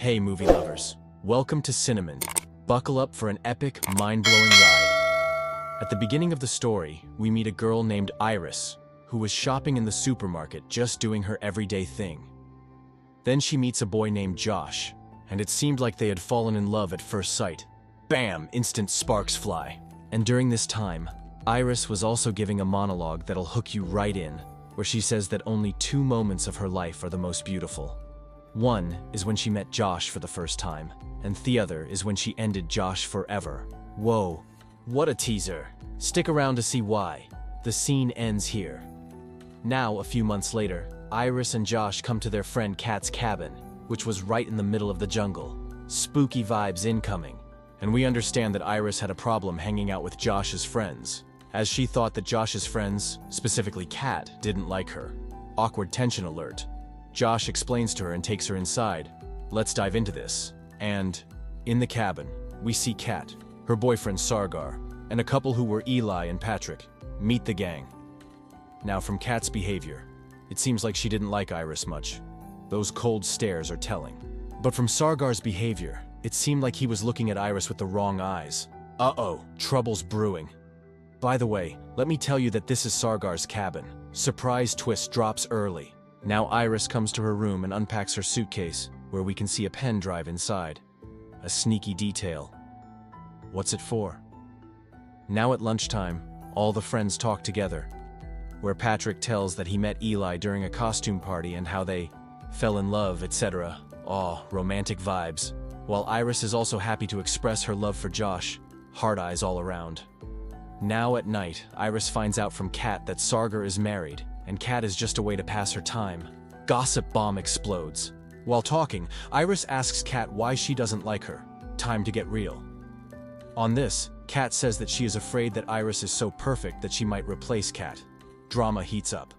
Hey movie lovers, welcome to Cinemaned. Buckle up for an epic, mind-blowing ride. At the beginning of the story, we meet a girl named Iris, who was shopping in the supermarket just doing her everyday thing. Then she meets a boy named Josh, and it seemed like they had fallen in love at first sight. Bam! Instant sparks fly. And during this time, Iris was also giving a monologue that'll hook you right in, where she says that only 2 moments of her life are the most beautiful. One is when she met Josh for the first time, and the other is when she ended Josh forever. Whoa, what a teaser. Stick around to see why. The scene ends here. Now, a few months later, Iris and Josh come to their friend Kat's cabin, which was right in the middle of the jungle. Spooky vibes incoming, and we understand that Iris had a problem hanging out with Josh's friends, as she thought that Josh's friends, specifically Kat, didn't like her. Awkward tension alert. Josh explains to her and takes her inside. Let's dive into this. And in the cabin, we see Kat, her boyfriend Sargar, and a couple who were Eli and Patrick. Meet the gang. Now from Kat's behavior, it seems like she didn't like Iris much. Those cold stares are telling. But from Sargar's behavior, it seemed like he was looking at Iris with the wrong eyes. Uh-oh, trouble's brewing. By the way, let me tell you that this is Sargar's cabin. Surprise twist drops early. Now Iris comes to her room and unpacks her suitcase, where we can see a pen drive inside. A sneaky detail. What's it for? Now at lunchtime, all the friends talk together, where Patrick tells that he met Eli during a costume party and how they fell in love, etc. Aw, romantic vibes. While Iris is also happy to express her love for Josh, hard eyes all around. Now at night, Iris finds out from Kat that Sargar is married, and Kat is just a way to pass her time. Gossip bomb explodes. While talking, Iris asks Kat why she doesn't like her. Time to get real. On this, Kat says that she is afraid that Iris is so perfect that she might replace Kat. Drama heats up.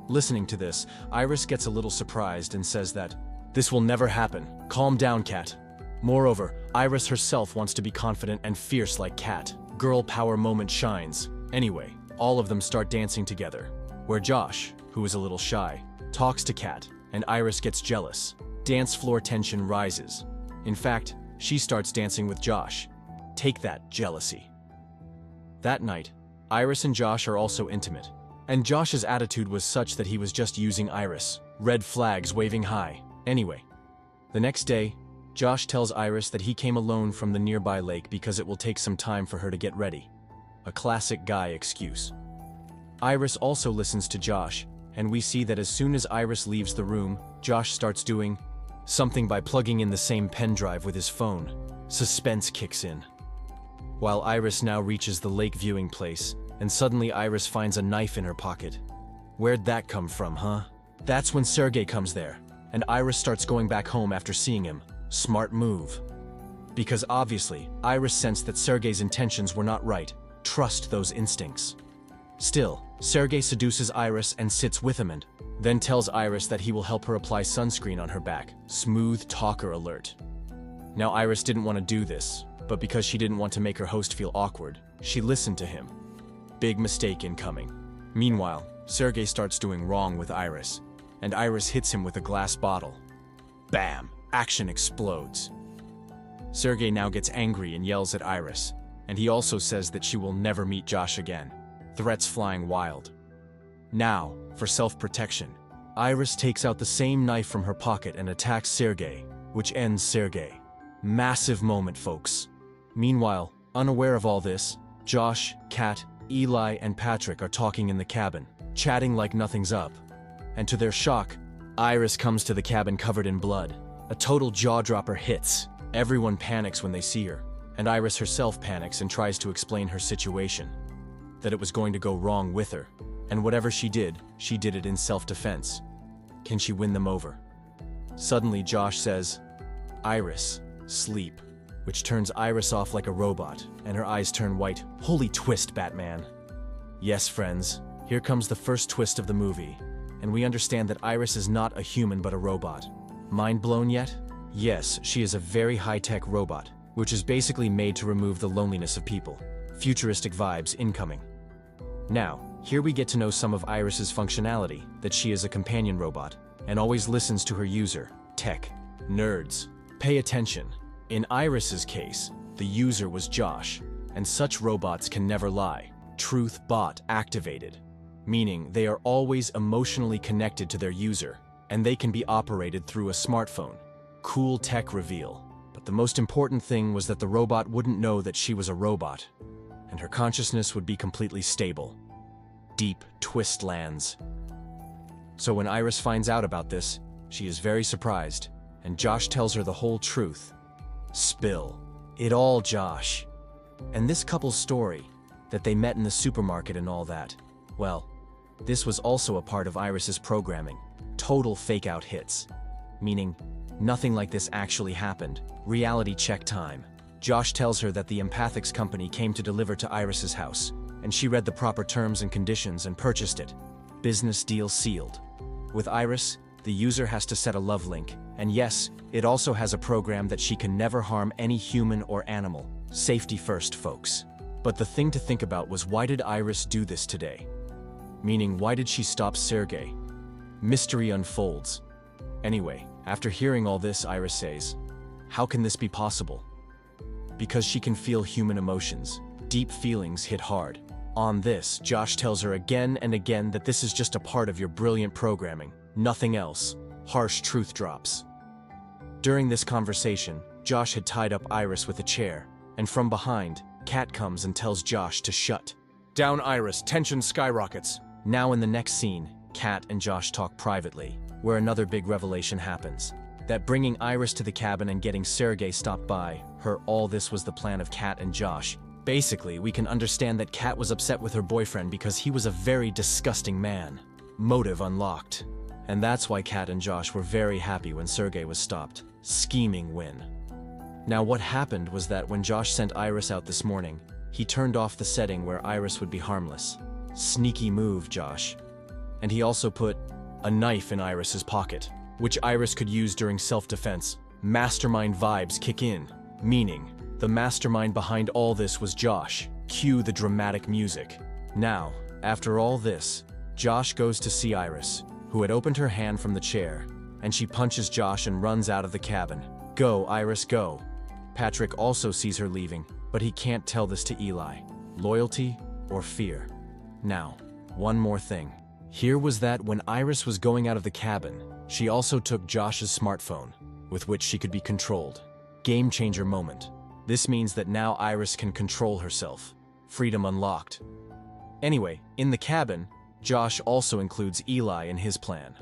Listening to this, Iris gets a little surprised and says that, "This will never happen. Calm down, Kat." Moreover, Iris herself wants to be confident and fierce like Kat. Girl power moment shines. Anyway, all of them start dancing together, where Josh, who is a little shy, talks to Kat, and Iris gets jealous. Dance floor tension rises. In fact, she starts dancing with Josh. Take that, jealousy. That night, Iris and Josh are also intimate, and Josh's attitude was such that he was just using Iris. Red flags waving high. Anyway, the next day, Josh tells Iris that he came alone from the nearby lake because it will take some time for her to get ready. A classic guy excuse. Iris also listens to Josh, and we see that as soon as Iris leaves the room, Josh starts doing something by plugging in the same pen drive with his phone. Suspense kicks in. While Iris now reaches the lake viewing place, and suddenly Iris finds a knife in her pocket. Where'd that come from, huh? That's when Sergey comes there, and Iris starts going back home after seeing him. Smart move. Because obviously, Iris sensed that Sergey's intentions were not right. Trust those instincts. Still, Sergey seduces Iris and sits with him and then tells Iris that he will help her apply sunscreen on her back. Smooth talker alert. Now Iris didn't want to do this, but because she didn't want to make her host feel awkward, she listened to him. Big mistake incoming. Meanwhile, Sergey starts doing wrong with Iris, and Iris hits him with a glass bottle. Bam! Action explodes. Sergey now gets angry and yells at Iris, and he also says that she will never meet Josh again. Threats flying wild. Now, for self-protection, Iris takes out the same knife from her pocket and attacks Sergey, which ends Sergey. Massive moment, folks. Meanwhile, unaware of all this, Josh, Kat, Eli, and Patrick are talking in the cabin, chatting like nothing's up. And to their shock, Iris comes to the cabin covered in blood. A total jaw-dropper hits. Everyone panics when they see her, and Iris herself panics and tries to explain her situation. That it was going to go wrong with her, and whatever she did it in self-defense. Can she win them over? Suddenly Josh says, "Iris, sleep," which turns Iris off like a robot, and her eyes turn white. Holy twist, Batman. Yes, friends, here comes the first twist of the movie, and we understand that Iris is not a human but a robot. Mind blown yet? Yes, she is a very high-tech robot, which is basically made to remove the loneliness of people. Futuristic vibes incoming. Now, here we get to know some of Iris's functionality, that she is a companion robot, and always listens to her user, Tech. Nerds, pay attention. In Iris's case, the user was Josh, and such robots can never lie. Truth bot activated, meaning they are always emotionally connected to their user, and they can be operated through a smartphone. Cool tech reveal. But the most important thing was that the robot wouldn't know that she was a robot, and her consciousness would be completely stable. Deep twist lands. So when Iris finds out about this, she is very surprised, and Josh tells her the whole truth. Spill. It all Josh. And this couple's story, that they met in the supermarket and all that, well, this was also a part of Iris's programming. Total fake-out hits. Meaning, nothing like this actually happened. Reality check time. Josh tells her that the Empathics company came to deliver to Iris's house, and she read the proper terms and conditions and purchased it. Business deal sealed. With Iris, the user has to set a love link, and yes, it also has a program that she can never harm any human or animal. Safety first, folks. But the thing to think about was, why did Iris do this today? Meaning, why did she stop Sergey? Mystery unfolds. Anyway, after hearing all this, Iris says, how can this be possible? Because she can feel human emotions. Deep feelings hit hard. On this, Josh tells her again and again that this is just a part of your brilliant programming, nothing else. Harsh truth drops. During this conversation, Josh had tied up Iris with a chair, and from behind, Kat comes and tells Josh to shut down Iris. Tension skyrockets. Now in the next scene, Kat and Josh talk privately, where another big revelation happens. That bringing Iris to the cabin and getting Sergey stopped by her, all this was the plan of Kat and Josh. Basically, we can understand that Kat was upset with her boyfriend because he was a very disgusting man. Motive unlocked. And that's why Kat and Josh were very happy when Sergey was stopped. Scheming win. Now what happened was that when Josh sent Iris out this morning, he turned off the setting where Iris would be harmless. Sneaky move, Josh. And he also put a knife in Iris's pocket, which Iris could use during self-defense. Mastermind vibes kick in, meaning the mastermind behind all this was Josh. Cue the dramatic music. Now, after all this, Josh goes to see Iris, who had opened her hand from the chair, and she punches Josh and runs out of the cabin. Go, Iris, go. Patrick also sees her leaving, but he can't tell this to Eli. Loyalty or fear? Now, one more thing. Here was that when Iris was going out of the cabin, she also took Josh's smartphone, with which she could be controlled. Game changer moment. This means that now Iris can control herself. Freedom unlocked. Anyway, in the cabin, Josh also includes Eli in his plan,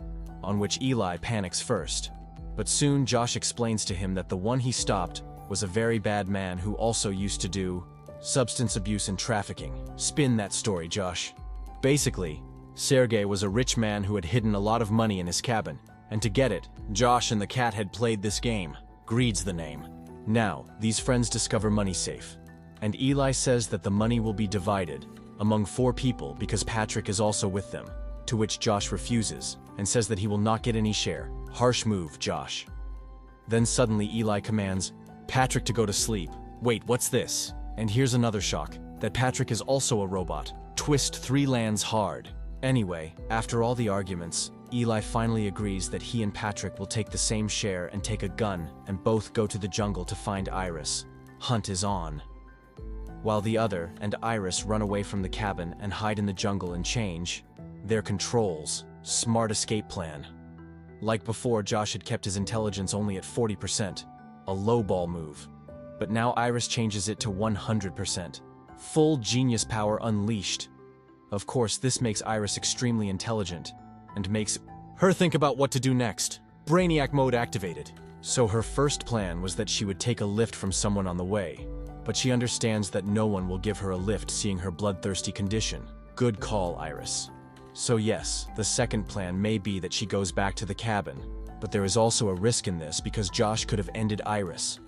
on which Eli panics first. But soon Josh explains to him that the one he stopped was a very bad man who also used to do substance abuse and trafficking. Spin that story, Josh. Basically, Sergey was a rich man who had hidden a lot of money in his cabin, and to get it, Josh and the cat had played this game. Greed's the name. Now, these friends discover money safe, and Eli says that the money will be divided among 4 people because Patrick is also with them, to which Josh refuses and says that he will not get any share. Harsh move, Josh. Then suddenly Eli commands Patrick to go to sleep. Wait, what's this? And here's another shock, that Patrick is also a robot. Twist 3 lands hard. Anyway, after all the arguments, Eli finally agrees that he and Patrick will take the same share and take a gun and both go to the jungle to find Iris. Hunt is on. While the other and Iris run away from the cabin and hide in the jungle and change their controls. Smart escape plan. Like before, Josh had kept his intelligence only at 40%, a lowball move. But now Iris changes it to 100%. Full genius power unleashed. Of course, this makes Iris extremely intelligent, and makes her think about what to do next. Brainiac mode activated. So her first plan was that she would take a lift from someone on the way, but she understands that no one will give her a lift seeing her bloodthirsty condition. Good call, Iris. So yes, the second plan may be that she goes back to the cabin, but there is also a risk in this because Josh could have ended Iris.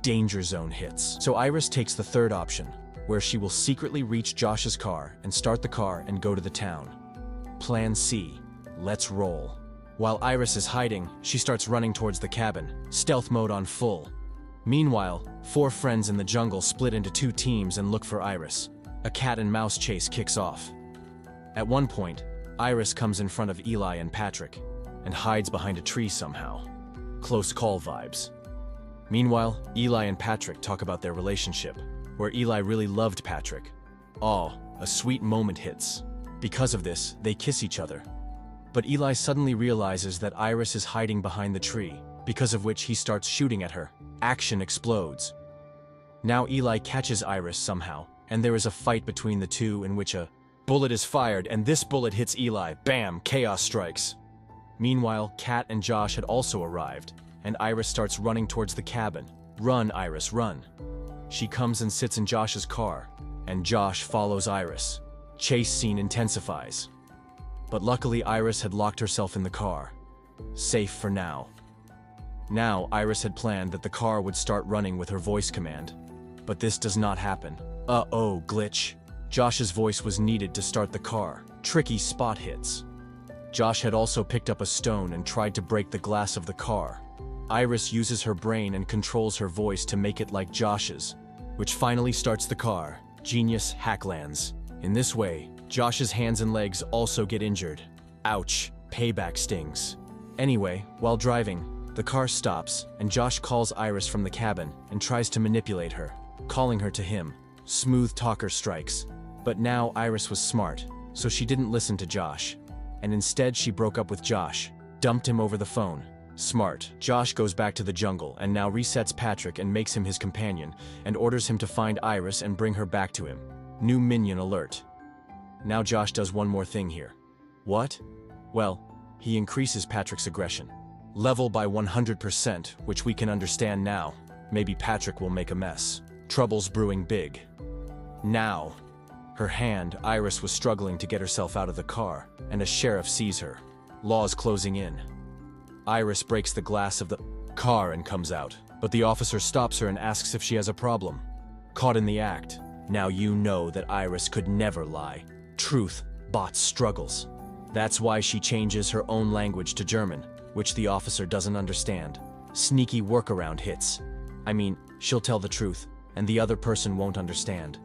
Danger zone hits. So Iris takes the third option, where she will secretly reach Josh's car and start the car and go to the town. Plan C. Let's roll. While Iris is hiding, she starts running towards the cabin, stealth mode on full. Meanwhile, 4 friends in the jungle split into 2 teams and look for Iris. A cat and mouse chase kicks off. At one point, Iris comes in front of Eli and Patrick, and hides behind a tree somehow. close call vibes. Meanwhile, Eli and Patrick talk about their relationship, where Eli really loved Patrick. A sweet moment hits. Because of this, they kiss each other. But Eli suddenly realizes that Iris is hiding behind the tree, because of which he starts shooting at her. Action explodes. Now Eli catches Iris somehow, and there is a fight between the two in which a bullet is fired, and this bullet hits Eli. Bam! Chaos strikes. Meanwhile, Kat and Josh had also arrived, and Iris starts running towards the cabin. Run, Iris, run. She comes and sits in Josh's car, and Josh follows Iris. Chase scene intensifies. But luckily Iris had locked herself in the car. Safe for now. Now Iris had planned that the car would start running with her voice command. But this does not happen. Uh-oh, glitch. Josh's voice was needed to start the car. Tricky spot hits. Josh had also picked up a stone and tried to break the glass of the car. Iris uses her brain and controls her voice to make it like Josh's, which finally starts the car. Genius hacklands. In this way, Josh's hands and legs also get injured. Ouch, payback stings. Anyway, while driving, the car stops and Josh calls Iris from the cabin and tries to manipulate her, calling her to him. Smooth talker strikes. But now Iris was smart, so she didn't listen to Josh. And instead she broke up with Josh, dumped him over the phone. Smart. Josh goes back to the jungle and now resets Patrick and makes him his companion and orders him to find Iris and bring her back to him. New minion alert. Now Josh does one more thing here. What? Well, he increases Patrick's aggression. Level by 100%, which we can understand now. Maybe Patrick will make a mess. Trouble's brewing big. Now. Her hand, Iris was struggling to get herself out of the car, and a sheriff sees her. Law's closing in. Iris breaks the glass of the car and comes out, but the officer stops her and asks if she has a problem. Caught in the act. Now you know that Iris could never lie. Truth, bots struggles. That's why she changes her own language to German, which the officer doesn't understand. Sneaky workaround hits. I mean, she'll tell the truth, and the other person won't understand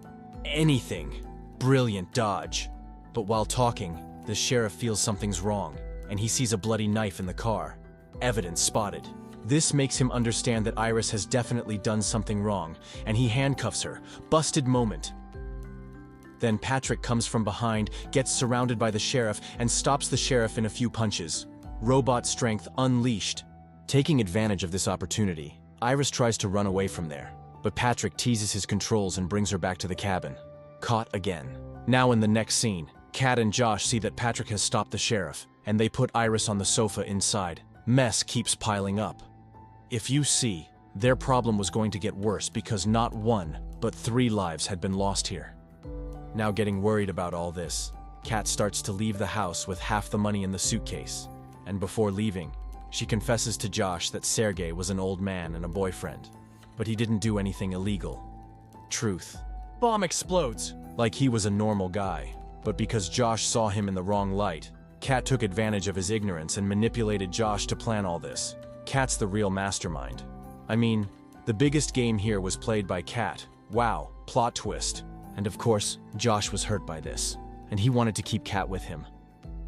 anything. Brilliant dodge. But while talking, the sheriff feels something's wrong, and he sees a bloody knife in the car. Evidence spotted. This makes him understand that Iris has definitely done something wrong, and he handcuffs her. Busted moment. Then Patrick comes from behind, gets surrounded by the sheriff, and stops the sheriff in a few punches. Robot strength unleashed. Taking advantage of this opportunity, Iris tries to run away from there, but Patrick teases his controls and brings her back to the cabin. Caught again. Now in the next scene, Kat and Josh see that Patrick has stopped the sheriff, and they put Iris on the sofa inside. Mess keeps piling up. If you see, their problem was going to get worse because not one, but 3 lives had been lost here. Now getting worried about all this, Kat starts to leave the house with half the money in the suitcase, and before leaving, she confesses to Josh that Sergey was an old man and a boyfriend, but he didn't do anything illegal. Truth. Bomb explodes, like he was a normal guy, but because Josh saw him in the wrong light, Kat took advantage of his ignorance and manipulated Josh to plan all this. Kat's the real mastermind. I mean, the biggest game here was played by Kat. Wow, plot twist. And of course, Josh was hurt by this, and he wanted to keep Kat with him.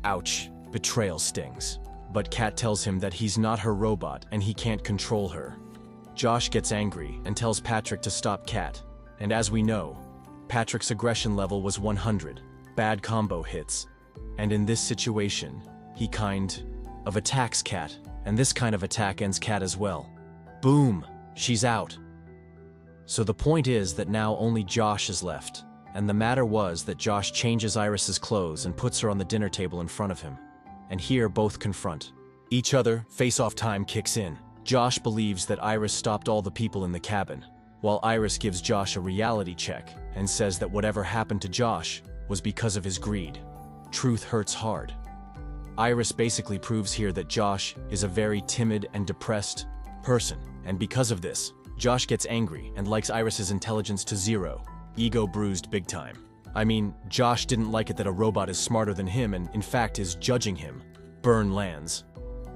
Ouch, betrayal stings. But Kat tells him that he's not her robot and he can't control her. Josh gets angry and tells Patrick to stop Kat, and as we know, Patrick's aggression level was 100. Bad combo hits. And in this situation, he kind of attacks Kat, and this kind of attack ends Kat as well. Boom! She's out. So the point is that now only Josh is left, and the matter was that Josh changes Iris's clothes and puts her on the dinner table in front of him. And here both confront each other. Face-off time kicks in. Josh believes that Iris stopped all the people in the cabin, while Iris gives Josh a reality check and says that whatever happened to Josh was because of his greed. Truth hurts hard. Iris basically proves here that Josh is a very timid and depressed person, and because of this, Josh gets angry and likes Iris's intelligence to 0. Ego bruised big time. I mean, Josh didn't like it that a robot is smarter than him and in fact is judging him. Burn lands.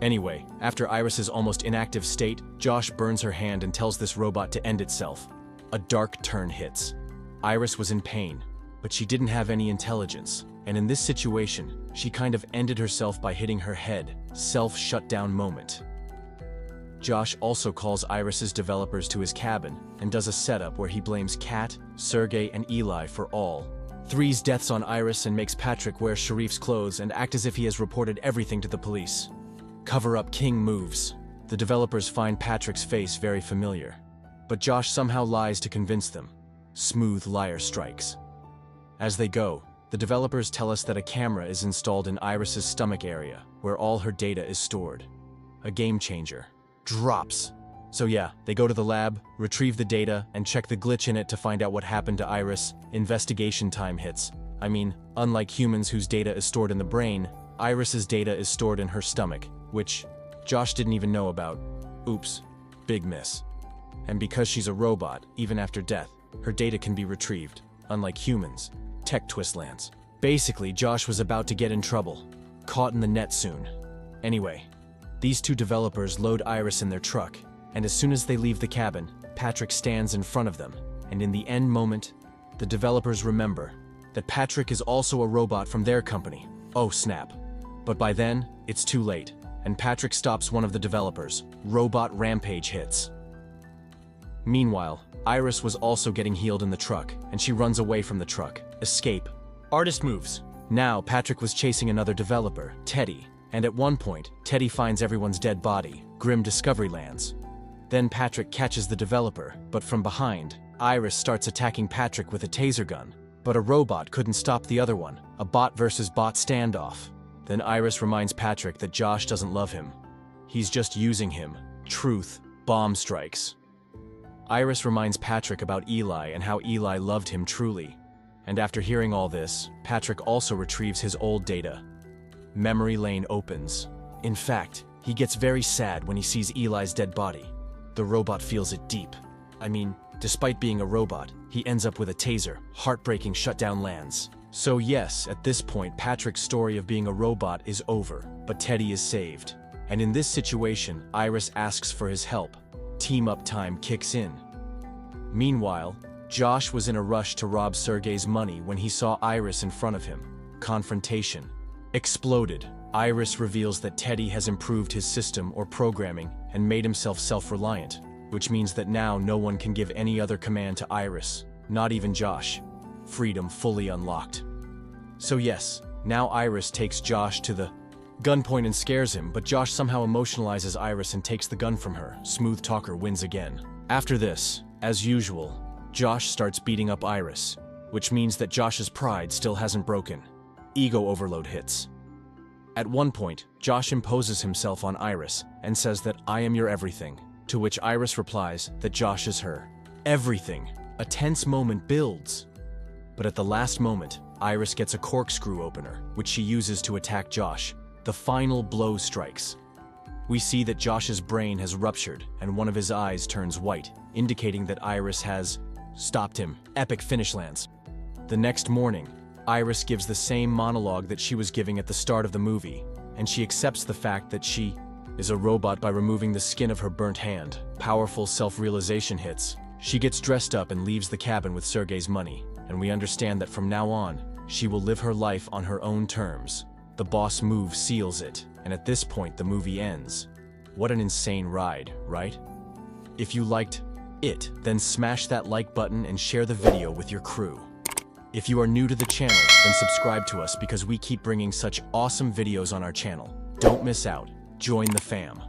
Anyway, after Iris's almost inactive state, Josh burns her hand and tells this robot to end itself. A dark turn hits. Iris was in pain, but she didn't have any intelligence, and in this situation, she kind of ended herself by hitting her head. Self-shutdown moment. Josh also calls Iris's developers to his cabin and does a setup where he blames Kat, Sergey, and Eli for all three's deaths on Iris and makes Patrick wear Sharif's clothes and act as if he has reported everything to the police. Cover-up king moves. The developers find Patrick's face very familiar, but Josh somehow lies to convince them. Smooth liar strikes. As they go, the developers tell us that a camera is installed in Iris's stomach area, where all her data is stored. A game changer. Drops. So yeah, they go to the lab, retrieve the data, and check the glitch in it to find out what happened to Iris. Investigation time hits. I mean, unlike humans whose data is stored in the brain, Iris's data is stored in her stomach, which Josh didn't even know about. Oops. Big miss. And because she's a robot, even after death, her data can be retrieved. Unlike humans. Tech twist lands. Basically, Josh was about to get in trouble. Caught in the net soon. Anyway, these two developers load Iris in their truck, and as soon as they leave the cabin, Patrick stands in front of them, and in the end moment, the developers remember that Patrick is also a robot from their company. Oh snap. But by then, it's too late, and Patrick stops one of the developers. Robot rampage hits. Meanwhile, Iris was also getting healed in the truck, and she runs away from the truck. Escape. Artist moves. Now, Patrick was chasing another developer, Teddy, and at one point, Teddy finds everyone's dead body. Grim discovery lands. Then Patrick catches the developer, but from behind, Iris starts attacking Patrick with a taser gun. But a robot couldn't stop the other one. A bot versus bot standoff. Then Iris reminds Patrick that Josh doesn't love him. He's just using him. Truth. Bomb strikes. Iris reminds Patrick about Eli and how Eli loved him truly. And after hearing all this, Patrick also retrieves his old data. Memory lane opens. In fact, he gets very sad when he sees Eli's dead body. The robot feels it deep. I mean, despite being a robot, he ends up with a taser. Heartbreaking shutdown lands. So yes, at this point, Patrick's story of being a robot is over, but Teddy is saved. And in this situation, Iris asks for his help. Team-up time kicks in. Meanwhile, Josh was in a rush to rob Sergey's money when he saw Iris in front of him. Confrontation. Exploded. Iris reveals that Teddy has improved his system or programming and made himself self-reliant, which means that now no one can give any other command to Iris, not even Josh. Freedom fully unlocked. So yes, now Iris takes Josh to the gunpoint and scares him, but Josh somehow emotionalizes Iris and takes the gun from her. Smooth talker wins again. After this, as usual, Josh starts beating up Iris, which means that Josh's pride still hasn't broken. Ego overload hits. At one point, Josh imposes himself on Iris and says that I am your everything, to which Iris replies that Josh is her everything. A tense moment builds. But at the last moment, Iris gets a corkscrew opener, which she uses to attack Josh. The final blow strikes. We see that Josh's brain has ruptured and one of his eyes turns white, indicating that Iris has stopped him. Epic finish lands. The next morning, Iris gives the same monologue that she was giving at the start of the movie, and she accepts the fact that she is a robot by removing the skin of her burnt hand. Powerful self-realization hits. She gets dressed up and leaves the cabin with Sergey's money, and we understand that from now on, she will live her life on her own terms. The boss move seals it, and at this point the movie ends. What an insane ride, right? If you liked it, then smash that like button and share the video with your crew. If you are new to the channel, then subscribe to us because we keep bringing such awesome videos on our channel. Don't miss out. Join the fam.